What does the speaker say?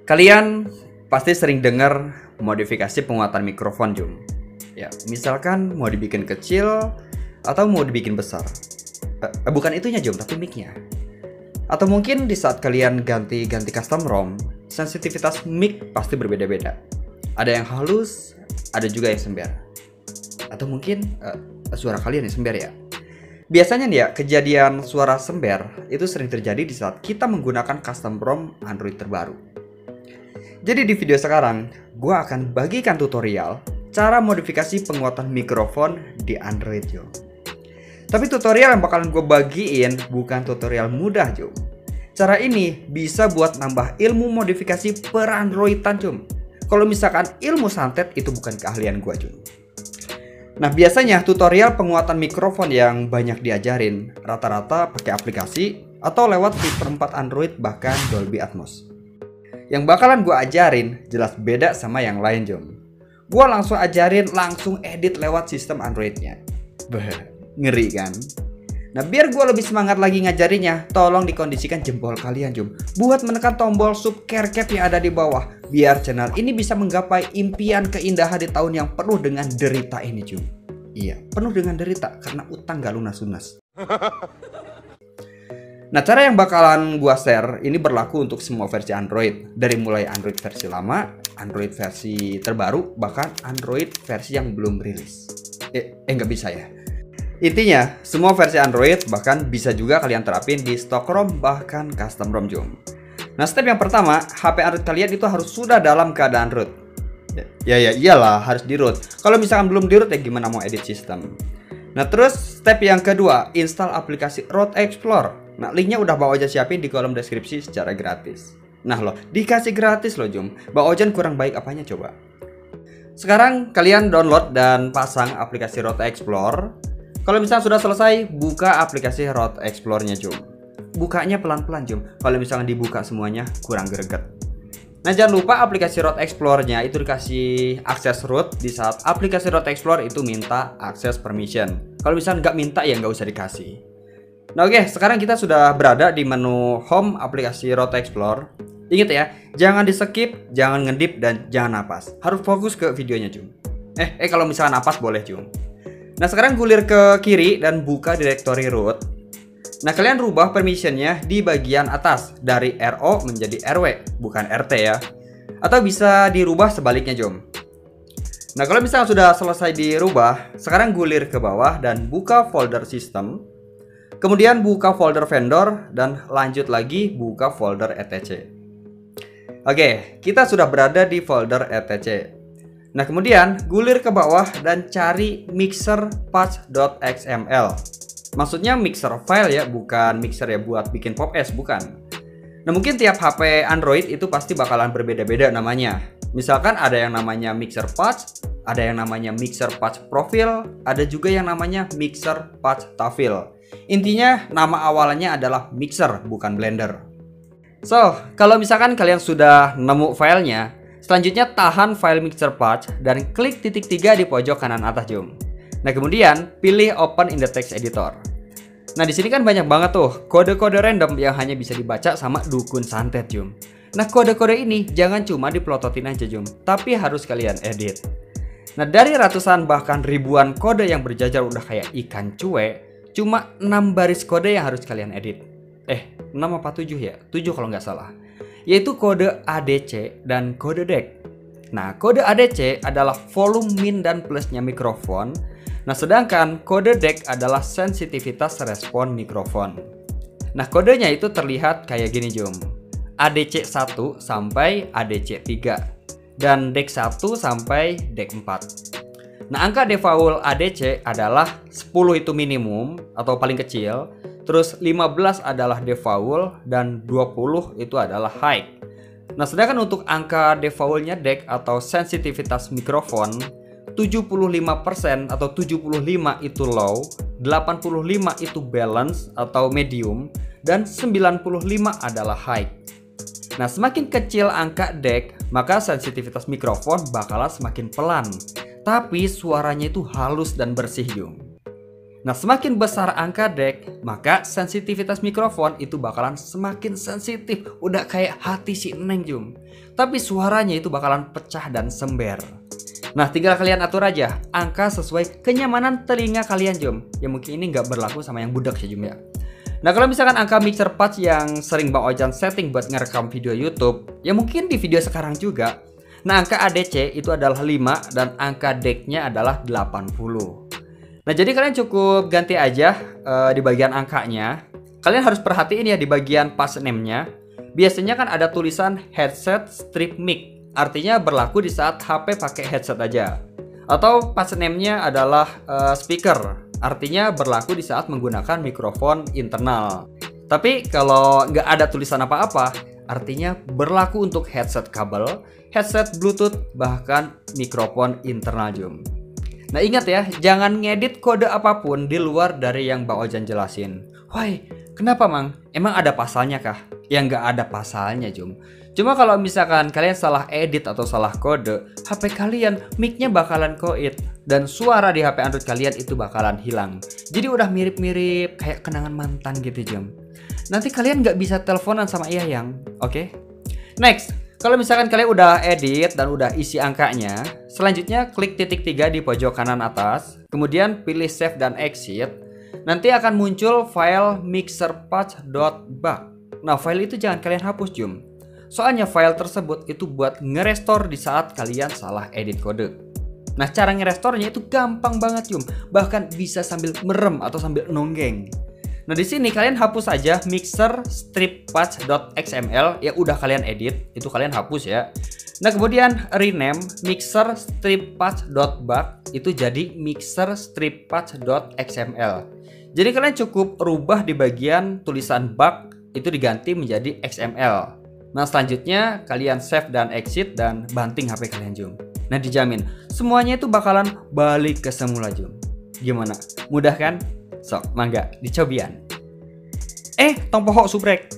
Kalian pasti sering dengar modifikasi penguatan mikrofon, Jum. Ya, misalkan mau dibikin kecil atau mau dibikin besar. Bukan itunya, Jum, tapi mic-nya. Atau mungkin di saat kalian ganti custom ROM, sensitivitas mic pasti berbeda-beda. Ada yang halus, ada juga yang sember. Atau mungkin suara kalian yang sember ya. Biasanya nih ya, kejadian suara sember itu sering terjadi di saat kita menggunakan custom ROM Android terbaru. Jadi di video sekarang, gue akan bagikan tutorial cara modifikasi penguatan mikrofon di Android, Jom. Tapi tutorial yang bakalan gue bagiin bukan tutorial mudah, Jom. Cara ini bisa buat nambah ilmu modifikasi per Androidan, Jom. Kalau misalkan ilmu santet itu bukan keahlian gue, Jom. Nah, biasanya tutorial penguatan mikrofon yang banyak diajarin rata-rata pakai aplikasi atau lewat fitur 4 Android bahkan Dolby Atmos. Yang bakalan gue ajarin jelas beda sama yang lain, Jom. Gue langsung ajarin langsung edit lewat sistem Androidnya. Ngeri kan? Nah, biar gue lebih semangat lagi ngajarinya, tolong dikondisikan jempol kalian, Jom, buat menekan tombol subscribe yang ada di bawah, biar channel ini bisa menggapai impian keindahan di tahun yang penuh dengan derita ini, Jom. Iya, penuh dengan derita karena utang gak lunas-lunas. Nah, cara yang bakalan gua share ini berlaku untuk semua versi Android. Dari mulai Android versi lama, Android versi terbaru, bahkan Android versi yang belum rilis. Nggak bisa ya. Intinya, semua versi Android bahkan bisa juga kalian terapin di stock ROM bahkan custom ROM, Jom. Nah, step yang pertama, HP Android kalian itu harus sudah dalam keadaan root. Iyalah, harus di root. Kalau misalkan belum di root ya gimana mau edit sistem. Nah, terus step yang kedua, install aplikasi Root Explorer. Nah, linknya udah Bang Ojan siapin di kolom deskripsi secara gratis. Nah loh, dikasih gratis loh, Jom. Bang Ojan kurang baik apanya coba? Sekarang kalian download dan pasang aplikasi Root Explorer. Kalau misalnya sudah selesai, buka aplikasi Root Explorer-nya, Jom. Bukanya pelan-pelan, Jom. Kalau misalnya dibuka semuanya kurang greget. Nah, jangan lupa aplikasi Root Explorer-nya itu dikasih akses root di saat aplikasi Root Explorer itu minta akses permission. Kalau misalnya nggak minta ya nggak usah dikasih. Nah, oke, sekarang kita sudah berada di menu home aplikasi Root Explorer. Ingat ya, jangan di skip, jangan ngedip, dan jangan napas. Harus fokus ke videonya, Jum. Kalau misalnya napas boleh, Jum. Nah, sekarang gulir ke kiri dan buka directory root. Nah, kalian rubah permissionnya di bagian atas dari RO menjadi RW, bukan RT ya. Atau bisa dirubah sebaliknya, Jom. Nah, kalau misalnya sudah selesai dirubah, sekarang gulir ke bawah dan buka folder system. Kemudian buka folder vendor dan lanjut lagi buka folder etc. Oke, kita sudah berada di folder etc. Nah, kemudian gulir ke bawah dan cari mixer patch.xml. Maksudnya mixer file ya, bukan mixer ya buat bikin pop es, bukan. Nah, mungkin tiap HP Android itu pasti bakalan berbeda-beda namanya. Misalkan ada yang namanya mixer patch, ada yang namanya mixer patch profile, ada juga yang namanya mixer patch tafil. Intinya nama awalnya adalah mixer, bukan blender. So, kalau misalkan kalian sudah nemu filenya, selanjutnya tahan file mixer patch dan klik titik 3 di pojok kanan atas, Jom. Nah, kemudian pilih open in the text editor. Nah, di sini kan banyak banget tuh kode-kode random yang hanya bisa dibaca sama dukun santet, Jom. Nah, kode-kode ini jangan cuma dipelototin aja, Jom, tapi harus kalian edit. Nah, dari ratusan bahkan ribuan kode yang berjajar udah kayak ikan cuek, cuma 6 baris kode yang harus kalian edit. 6 apa 7 ya? 7 kalau nggak salah. Yaitu kode ADC dan kode DEC. Nah, kode ADC adalah volume min dan plusnya mikrofon. Nah, sedangkan kode DEC adalah sensitivitas respon mikrofon. Nah, kodenya itu terlihat kayak gini, Jom. ADC 1 sampai ADC 3 dan DEC 1 sampai DEC 4. Nah, angka default ADC adalah 10 itu minimum atau paling kecil, terus 15 adalah default dan 20 itu adalah high. Nah, sedangkan untuk angka defaultnya DEC atau sensitivitas mikrofon 75% atau 75 itu low, 85 itu balance atau medium, dan 95 adalah high. Nah, semakin kecil angka DEC, maka sensitivitas mikrofon bakalan semakin pelan. Tapi suaranya itu halus dan bersih, Jung. Nah, semakin besar angka DEC, maka sensitivitas mikrofon itu bakalan semakin sensitif. Udah kayak hati si Neng Jum. Tapi suaranya itu bakalan pecah dan sember. Nah, tinggal kalian atur aja angka sesuai kenyamanan telinga kalian Jum. Ya mungkin ini nggak berlaku sama yang budak ya Jum ya. Nah, kalau misalkan angka mixer patch yang sering Bang Ojan setting buat ngerekam video YouTube, ya mungkin di video sekarang juga. Nah, angka ADC itu adalah 5 dan angka DEC-nya adalah 80. Nah, jadi kalian cukup ganti aja di bagian angkanya. Kalian harus perhatiin ya di bagian patch name-nya. Biasanya kan ada tulisan headset strip mic. Artinya berlaku di saat HP pakai headset aja. Atau patch name-nya adalah speaker. Artinya berlaku di saat menggunakan mikrofon internal. Tapi kalau nggak ada tulisan apa-apa, artinya berlaku untuk headset kabel, headset Bluetooth, bahkan mikrofon internal Jum. Nah, ingat ya, jangan ngedit kode apapun di luar dari yang Bang Ojan jelasin. Why, kenapa Mang? Emang ada pasalnya kah? Ya nggak ada pasalnya Jum. Cuma kalau misalkan kalian salah edit atau salah kode, HP kalian mic-nya bakalan koit. Dan suara di HP Android kalian itu bakalan hilang. Jadi udah mirip-mirip kayak kenangan mantan gitu Jum. Nanti kalian nggak bisa teleponan sama Iyayang, oke? Next. Kalau misalkan kalian udah edit dan udah isi angkanya, selanjutnya klik titik 3 di pojok kanan atas, kemudian pilih save dan exit. Nanti akan muncul file mixerpatch.bak. Nah, file itu jangan kalian hapus Jum. Soalnya file tersebut itu buat ngerestore di saat kalian salah edit kode. Nah, cara ngerestorenya itu gampang banget Jum. Bahkan bisa sambil merem atau sambil nonggeng. Nah, di sini kalian hapus aja mixer strip patch.xml yang udah kalian edit, itu kalian hapus ya. Nah, kemudian rename mixer strip patch.bak itu jadi mixer strip patch.xml. Jadi kalian cukup rubah di bagian tulisan bak itu diganti menjadi XML. Nah, selanjutnya kalian save dan exit dan banting HP kalian Jum. Nah, dijamin semuanya itu bakalan balik ke semula Jum. Gimana? Mudah kan? Sok, mangga, dicobian. Tong pohok subrek.